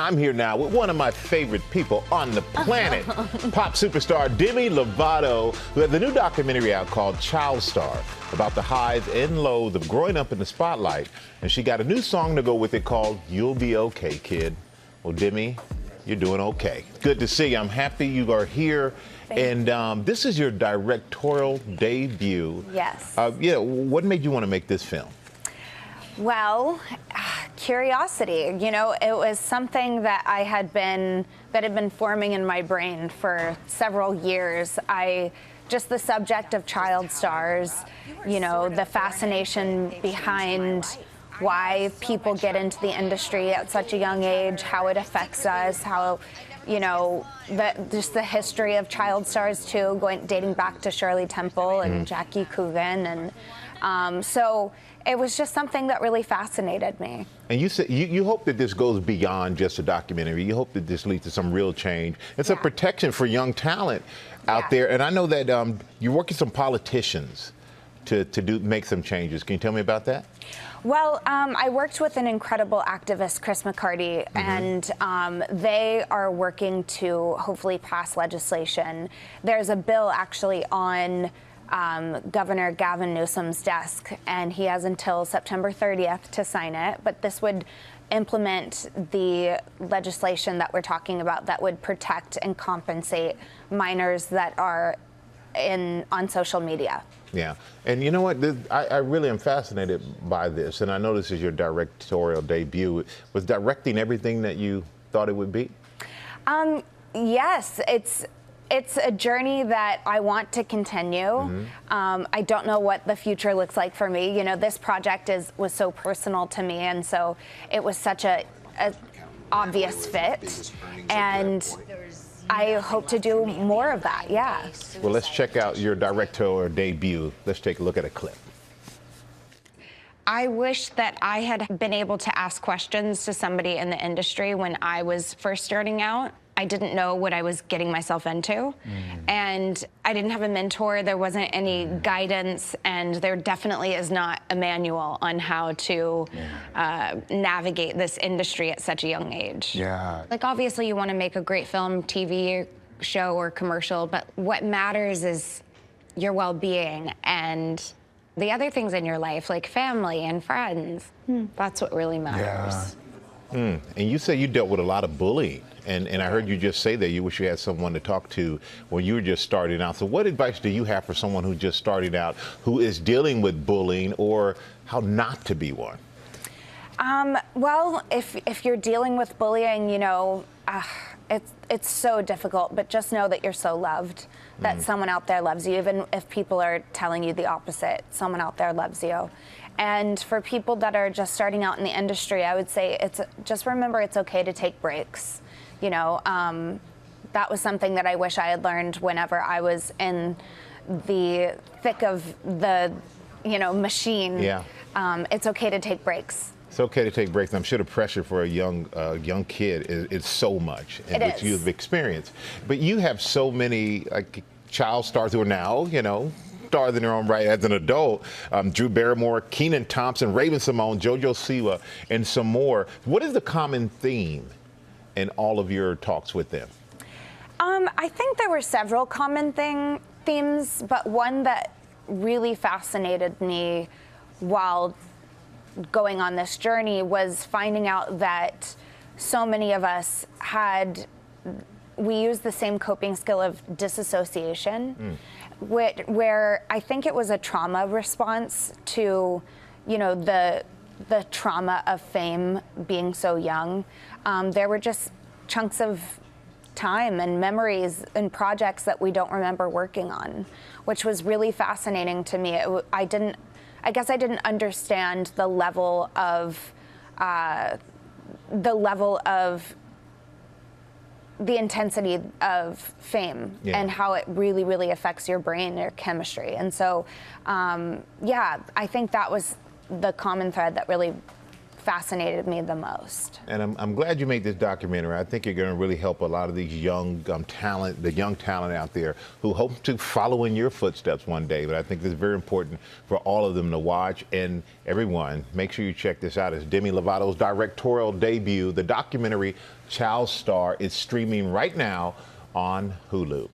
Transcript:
I'm here now with one of my favorite people on the planet, pop superstar Demi Lovato, who has a new documentary out called Child Star, about the highs and lows of growing up in the spotlight. And she got a new song to go with it called You'll Be Okay, Kid. Well, Demi, you're doing okay. Good to see you. I'm happy you are here. And this is your directorial debut. Yes. What made you want to make this film? Well, curiosity. You know, it was something that had been forming in my brain for several years. Just the subject of child stars, you know, the fascination behind why people get into the industry at such a young age, how it affects us, how, you know, just the history of child stars too, dating back to Shirley Temple and Jackie Coogan, and so it was just something that really fascinated me. And you said you hope that this goes beyond just a documentary. You hope that this leads to some real change. It's a protection for young talent out there. And I know that you're working with some politicians to make some changes. Can you tell me about that? Well, I worked with an incredible activist, Chris McCarty, and they are working to hopefully pass legislation. There's a bill actually on Governor Gavin Newsom's desk, and he has until September 30th to sign it. But this would implement the legislation that we're talking about that would protect and compensate minors that are on social media. Yeah, and you know what? I really am fascinated by this, and I know this is your directorial debut. Was directing everything that you thought it would be? Yes, it's a journey that I want to continue. I don't know what the future looks like for me. You know, this project was so personal to me, and so it was such a obvious fit, and I hope to do more of that, yeah. Well, let's check out your directorial debut. Let's take a look at a clip. I wish that I had been able to ask questions to somebody in the industry when I was first starting out. I didn't know what I was getting myself into, and I didn't have a mentor. There wasn't any guidance, and there definitely is not a manual on how to navigate this industry at such a young age. Yeah. Like, obviously you want to make a great film, TV show, or commercial, but what matters is your well-being and the other things in your life, like family and friends. That's what really matters. And you say you dealt with a lot of bullying, and I heard you just say that you wish you had someone to talk to when you were just starting out. So what advice do you have for someone who just started out, who is dealing with bullying, or how not to be one? Well, if you're dealing with bullying, you know, it's so difficult, but just know that you're so loved, that someone out there loves you. Even if people are telling you the opposite, someone out there loves you. And for people that are just starting out in the industry, I would say just remember it's okay to take breaks. You know, that was something that I wish I had learned whenever I was in the thick of the, you know, machine. Yeah. It's okay to take breaks. It's okay to take breaks. I'm sure the pressure for a young kid is so much, and which you've experienced. But you have so many child stars who are now, you know, stars in their own right as an adult. Drew Barrymore, Kenan Thompson, Raven-Symoné, JoJo Siwa, and some more. What is the common theme in all of your talks with them? I think there were several common themes, but one that really fascinated me while going on this journey was finding out that so many of us we used the same coping skill of disassociation, where I think it was a trauma response to, you know, the trauma of fame being so young. There were just chunks of time and memories and projects that we don't remember working on, which was really fascinating to me. I guess I didn't understand the level of the intensity of fame and how it really, really affects your brain, your chemistry. And so, yeah, I think that was the common thread that really fascinated me the most. And I'm glad you made this documentary. I think you're going to really help a lot of these young the young talent out there who hope to follow in your footsteps one day. But I think this is very important for all of them to watch. And everyone, make sure you check this out. It's Demi Lovato's directorial debut. The documentary Child Star is streaming right now on Hulu.